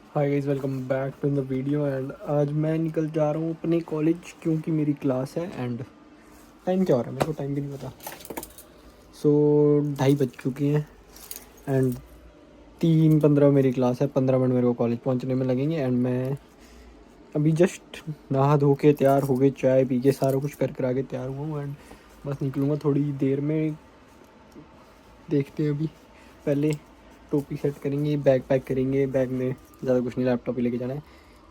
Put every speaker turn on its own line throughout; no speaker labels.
Hi guys, welcome back to the video. And आज मैं निकल जा रहा हूँ अपने कॉलेज क्योंकि मेरी क्लास है। एंड टाइम क्या हो रहा है मेरे को टाइम भी नहीं पता। 2:30 बज चुकी हैं एंड 3:15 मेरी क्लास है। 15 मिनट मेरे को कॉलेज पहुँचने में लगेंगे। एंड मैं अभी जस्ट नहा धो के तैयार हो गए, चाय पी के सारा कुछ कर आके तैयार हुआ हूँ। एंड बस निकलूँगा थोड़ी देर में। देखते हैं अभी, पहले टोपी सेट करेंगे, बैग पैक करेंगे। बैग में ज़्यादा कुछ नहीं, लैपटॉप ही लेके जाना है।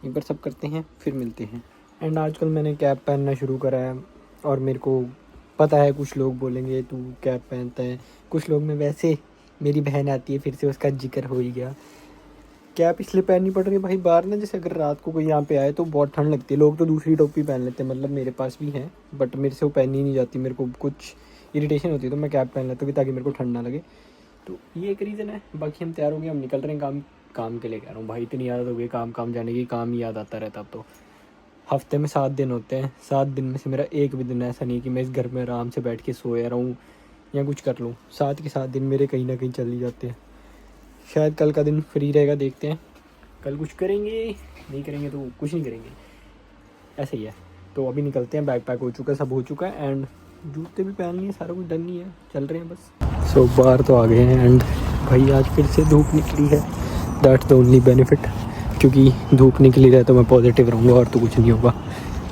एक बार सब करते हैं फिर मिलते हैं। एंड आजकल मैंने कैप पहनना शुरू करा है और मेरे को पता है कुछ लोग बोलेंगे तू कैप पहनता है। कुछ लोग में वैसे मेरी बहन आती है, फिर से उसका जिक्र हो ही गया। कैप इसलिए पहननी पड़ रही है भाई, बाहर ना जैसे अगर रात को कोई यहाँ पे आए तो बहुत ठंड लगती है। लोग तो दूसरी टोपी पहन लेते हैं, मतलब मेरे पास भी है, बट मेरे से वो पहनी ही नहीं जाती। मेरे को कुछ इरिटेशन होती है तो मैं कैप पहन लेता हूँ ताकि मेरे को ठंड ना लगे। तो ये एक रीज़न है। बाकी हम तैयार हो गए, हम निकल रहे हैं। काम के लिए कह रहा हूँ भाई, इतनी आदत हो गई काम जाने की, काम ही याद आता रहता। अब तो हफ्ते में 7 दिन होते हैं, 7 दिन में से मेरा एक भी दिन ऐसा नहीं कि मैं इस घर में आराम से बैठ के सोया रहूँ या कुछ कर लूँ। 7 के 7 दिन मेरे कहीं ना कहीं चल ही जाते हैं। शायद कल का दिन फ्री रहेगा, देखते हैं कल कुछ करेंगे। नहीं करेंगे तो कुछ नहीं करेंगे, ऐसे ही है। तो अभी निकलते हैं, बैग पैक हो चुका है, सब हो चुका है। एंड जूते भी पहन लिए, सारा कुछ डन नहीं है, चल रहे हैं बस। सो बाहर तो आ गए हैं। एंड भाई आज फिर से धूप निकली है, दैट्स द ओनली बेनिफिट। क्योंकि धूप निकली रहे तो मैं पॉजिटिव रहूँगा और तो कुछ नहीं होगा।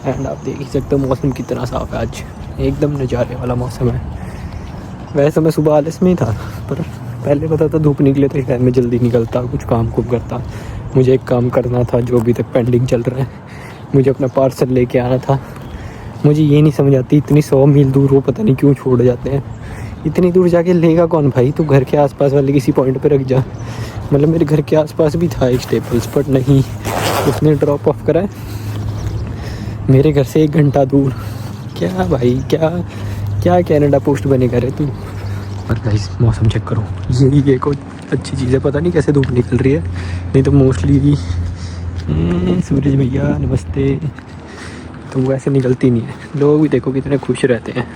एंड आप देख ही सकते हो मौसम कितना साफ़ है आज, एकदम नज़ारे वाला मौसम है। वैसे मैं सुबह आलस में ही था, पर पहले पता था धूप निकले तो इस टाइम में जल्दी निकलता, कुछ काम कुम करता। मुझे एक काम करना था जो अभी तक पेंडिंग चल रहा है। मुझे अपना पार्सल लेके आना था। मुझे ये नहीं समझ आती, इतनी 100 मील दूर वो पता नहीं क्यों छोड़ जाते हैं। इतनी दूर जाके लेगा कौन भाई? तू घर के आसपास वाले किसी पॉइंट पे रख जा। मतलब मेरे घर के आसपास भी था एक स्टेपल्स, बट नहीं, उसने ड्रॉप ऑफ करा है मेरे घर से 1 घंटा दूर। क्या भाई, क्या क्या कनाडा पोस्ट बनेगा रे तू। पर गाइस मौसम चेक करो, यही एक और अच्छी चीज़ है। पता नहीं कैसे धूप निकल रही है, नहीं तो मोस्टली सूरज भैया नमस्ते, तो वैसे निकलती नहीं है। लोग भी देखो कितने खुश रहते हैं।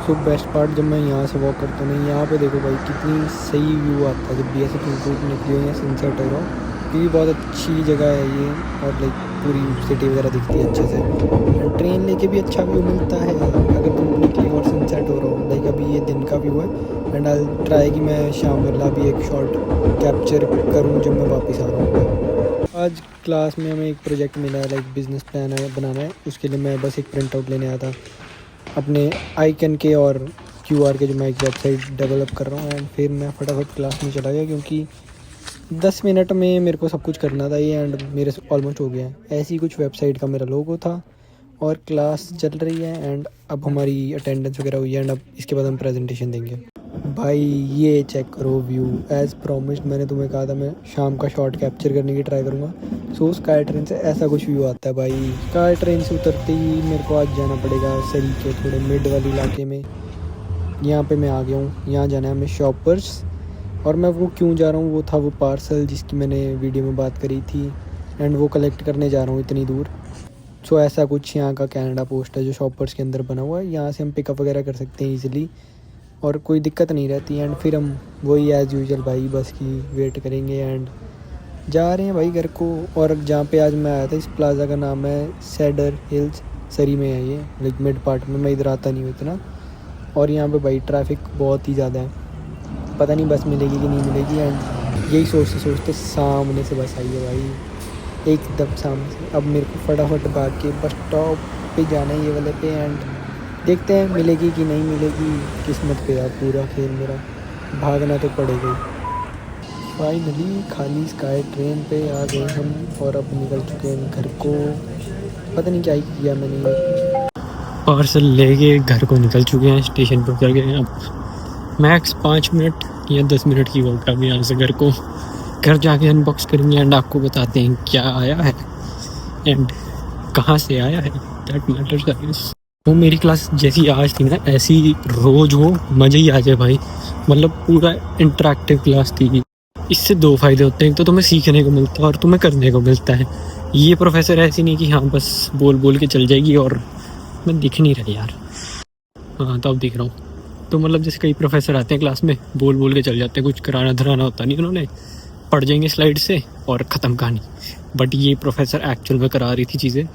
सो बेस्ट पार्ट, जब मैं यहाँ से वॉक करता हूँ, यहाँ पे देखो भाई कितनी सही व्यू आता है जब भी ऐसे धूप निकली हो या सनसेट हो रहा हो। ये बहुत अच्छी जगह है ये, और लाइक पूरी सिटी वगैरह दिखती है अच्छे से। ट्रेन लेके भी अच्छा व्यू मिलता है अगर धूप निकली और सनसेट हो रहा हो। लाइक अभी ये दिन का व्यू है एंड आई ट्राई कि मैं शाम वाला भी एक शॉट कैप्चर करूँ जब मैं वापस आ रहा हूँ। आज क्लास में हमें एक प्रोजेक्ट मिला है, लाइक बिजनेस प्लान है बनाना है। उसके लिए मैं बस एक प्रिंट आउट लेने आया था अपने आइकन के और क्यूआर के, जो मैं एक वेबसाइट डेवलप कर रहा हूँ। एंड फिर मैं फटाफट क्लास में चला गया क्योंकि 10 मिनट में मेरे को सब कुछ करना था ये। एंड मेरे से ऑलमोस्ट हो गया है। ऐसी कुछ वेबसाइट का मेरा लोगो था और क्लास चल रही है। एंड अब हमारी अटेंडेंस वगैरह हुई है एंड अब इसके बाद हम प्रेजेंटेशन देंगे। भाई ये चेक करो व्यू, एज़ प्रॉमिस्ड मैंने तुम्हें कहा था मैं शाम का शॉट कैप्चर करने की ट्राई करूँगा। सो स्काई ट्रेन से ऐसा कुछ व्यू आता है भाई। स्काई ट्रेन से उतरते ही मेरे को आज जाना पड़ेगा सरी के थोड़े मिड वाले इलाके में। यहाँ पे मैं आ गया हूँ, यहाँ जाना है हमें शॉपर्स। और मैं वो क्यों जा रहा हूँ, वो था वो पार्सल जिसकी मैंने वीडियो में बात करी थी, एंड वो कलेक्ट करने जा रहा हूँ इतनी दूर। सो ऐसा कुछ यहाँ का कनाडा पोस्ट है जो शॉपर्स के अंदर बना हुआ है। यहाँ से हम पिकअप वगैरह कर सकते हैं ईजिली और कोई दिक्कत नहीं रहती। एंड फिर हम वही एज़ यूजुअल भाई बस की वेट करेंगे एंड जा रहे हैं भाई घर को। और जहाँ पे आज मैं आया था, इस प्लाज़ा का नाम है सेडर हिल्स, सरी में है ये, लाइक मिड पार्ट में। मैं इधर आता नहीं हूँ इतना। और यहाँ पे भाई ट्रैफिक बहुत ही ज़्यादा है, पता नहीं बस मिलेगी कि नहीं मिलेगी। एंड यही सोचते सोचते सामने से बस आई है भाई, एकदम सामने से। अब मेरे को फटाफट भाग के बस स्टॉप पे जाना है, ये वाले पे। एंड देखते हैं मिलेगी कि नहीं मिलेगी, किस्मत पे यार पूरा खेल मेरा, भागना तो पड़ेगा ही। फाइनली खाली स्काई ट्रेन पे आ गए हम और अब निकल चुके हैं घर को। पता नहीं क्या ही किया मैंने, पार्सल लेके घर को निकल चुके हैं, स्टेशन पर उतर गए हैं। अब मैक्स 5 मिनट या 10 मिनट की वॉक है यहाँ से घर को। घर जाके अनबॉक्स करेंगे एंड आपको बताते हैं क्या आया है एंड कहाँ से आया है, दैट मैटर्स गाइस। वो मेरी क्लास जैसी आज थी ना, ऐसी रोज़ हो, मज़ा ही आ जाए भाई। मतलब पूरा इंटरेक्टिव क्लास थी। इससे 2 फ़ायदे होते हैं, एक तो तुम्हें सीखने को मिलता है और तुम्हें करने को मिलता है। ये प्रोफेसर ऐसी नहीं कि हाँ बस बोल बोल के चल जाएगी, और मैं दिख नहीं रहा यार, हाँ तो अब दिख रहा हूँ। तो मतलब जैसे कई प्रोफेसर आते हैं क्लास में, बोल बोल के चल जाते हैं, कुछ कराना धराना होता नहीं उन्होंने। पढ़ जाएंगे स्लाइड से और ख़त्म कहानी। बट ये प्रोफेसर एक्चुअल में करा रही थी चीज़ें,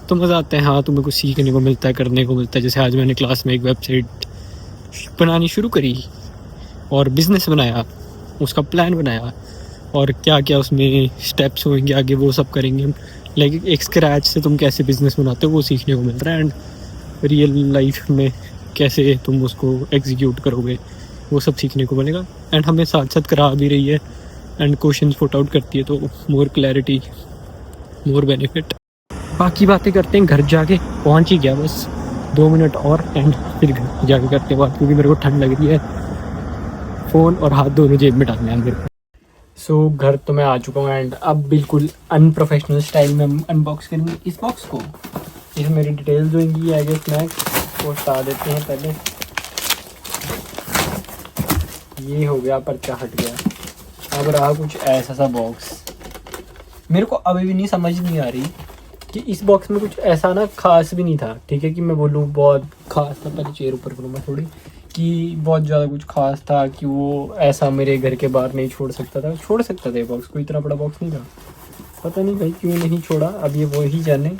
तो मज़ा आता है। हाँ, तुम्हें कुछ सीखने को मिलता है, करने को मिलता है। जैसे आज मैंने क्लास में एक वेबसाइट बनानी शुरू करी और बिज़नेस बनाया, उसका प्लान बनाया, और क्या क्या उसमें स्टेप्स होंगे आगे वो सब करेंगे हम। लाइक एक स्क्रैच से तुम कैसे बिज़नेस बनाते हो वो सीखने को मिल रहा है, एंड रियल लाइफ में कैसे तुम उसको एग्जीक्यूट करोगे वो सब सीखने को मिलेगा। एंड हमें साथ साथ करा भी रही है एंड क्वेश्चन पुट आउट करती है, तो मोर क्लैरिटी, मोर बेनिफिट। बाकी बातें करते हैं घर जाके। पहुंच ही गया, बस 2 मिनट और एंड फिर घर जाके करते हैं बात, क्योंकि मेरे को ठंड लग रही है। फ़ोन और हाथ दोनों जेब में डालने हैं मेरे को। सो घर तो मैं आ चुका हूँ एंड अब बिल्कुल अनप्रोफेशनल स्टाइल में हम अनबॉक्स करेंगे इस बॉक्स को। इसमें मेरी डिटेल्स होंगी, आगे स्नैक्स वो हटा देते हैं पहले। ये हो गया, पर्चा हट गया। अब रहा कुछ ऐसा सा बॉक्स। मेरे को अभी भी नहीं समझ नहीं आ रही कि इस बॉक्स में कुछ ऐसा ना खास भी नहीं था। ठीक है कि मैं बोलूँ बहुत खास था, पहले चेयर ऊपर करूँ मैं थोड़ी, कि बहुत ज़्यादा कुछ खास था कि वो ऐसा मेरे घर के बाहर नहीं छोड़ सकता था। छोड़ सकता था ये बॉक्स, कोई इतना बड़ा बॉक्स नहीं था। पता नहीं भाई क्यों नहीं छोड़ा, अब ये वो ही जाने।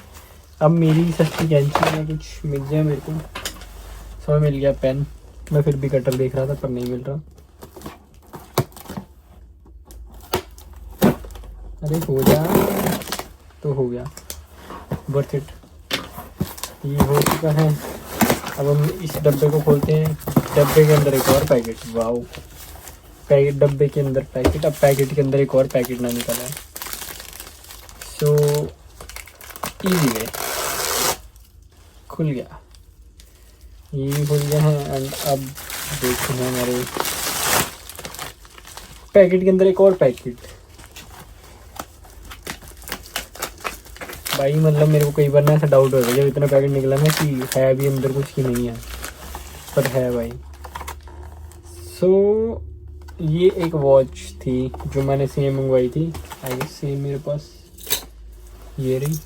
अब मेरी सस्ती कैंची में कुछ मिल जाए मेरे को। समय मिल गया पेन, मैं फिर भी कटर देख रहा था पर नहीं मिल रहा। अरे हो जा, तो हो गया, वर्थ इट। ये हो चुका है। अब हम इस डब्बे को खोलते हैं। डब्बे के अंदर एक और पैकेट, वाओ, पैकेट डब्बे के अंदर पैकेट, अब पैकेट के अंदर एक और पैकेट ना निकला है। सो इजी वे, खुल गया, ये भी खुल गया है। एंड अब देखते हैं हमारे पैकेट के अंदर एक और पैकेट। भाई मतलब मेरे को कई बार ना ऐसा डाउट होता है जब इतना पैकेट निकला ना कि है भी अंदर कुछ की नहीं है, पर है भाई। सो ये एक वॉच थी जो मैंने सेम मंगवाई थी, आई गेस सेम मेरे पास ये रही,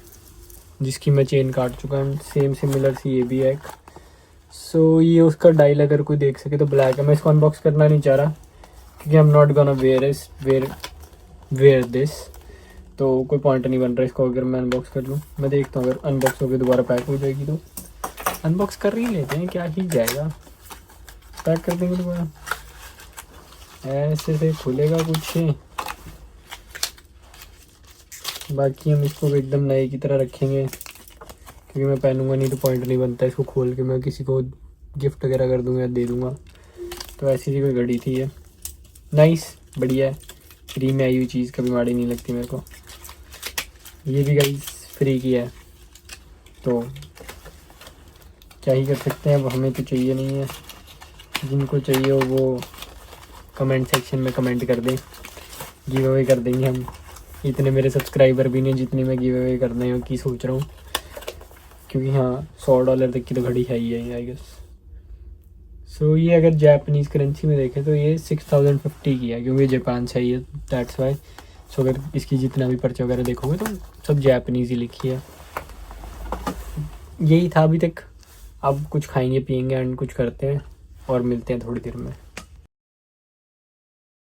जिसकी मैं चेन काट चुका हूँ। सेम सिमिलर सी ये भी है एक। सो ये उसका डायल अगर कोई देख सके तो ब्लैक है। मैं इसको अनबॉक्स करना नहीं चाह रहा क्योंकि I am not gonna wear this, तो कोई पॉइंट नहीं बन रहा इसको अगर मैं अनबॉक्स कर लूँ। मैं देखता हूँ अगर अनबॉक्स होकर दोबारा पैक हो जाएगी तो अनबॉक्स कर ही लेते हैं, क्या ही जाएगा, पैक कर देंगे दोबारा। ऐसे से खुलेगा कुछ, बाकी हम इसको एकदम नए की तरह रखेंगे क्योंकि मैं पहनूंगा नहीं तो पॉइंट नहीं बनता इसको खोल के मैं किसी को गिफ्ट वगैरह कर दूंगा या दे दूंगा। तो ऐसी सी कोई घड़ी थी ये, नाइस, बढ़िया है। फ्री में आई हुई चीज़ कभी माड़ी नहीं लगती मेरे को। ये भी गाइस फ्री की है तो क्या ही कर सकते हैं। अब हमें तो चाहिए नहीं है, जिनको चाहिए हो वो कमेंट सेक्शन में कमेंट कर दें, गिव अवे कर देंगे हम। इतने मेरे सब्सक्राइबर भी नहीं जितनी मैं गिव अवे करने की सोच रहा हूँ, क्योंकि हाँ $100 तक की तो घड़ी है ही आई गेस। सो ये अगर जापानीज़ करेंसी में देखें तो ये 6050 की है क्योंकि जापान से ही है, दैट्स वाई। सो अगर इसकी जितना भी पर्चा वगैरह देखोगे तो सब जापानीज़ ही लिखी है। यही था अभी तक। अब कुछ खाएंगे पिएंगे एंड कुछ करते हैं और मिलते हैं थोड़ी देर में।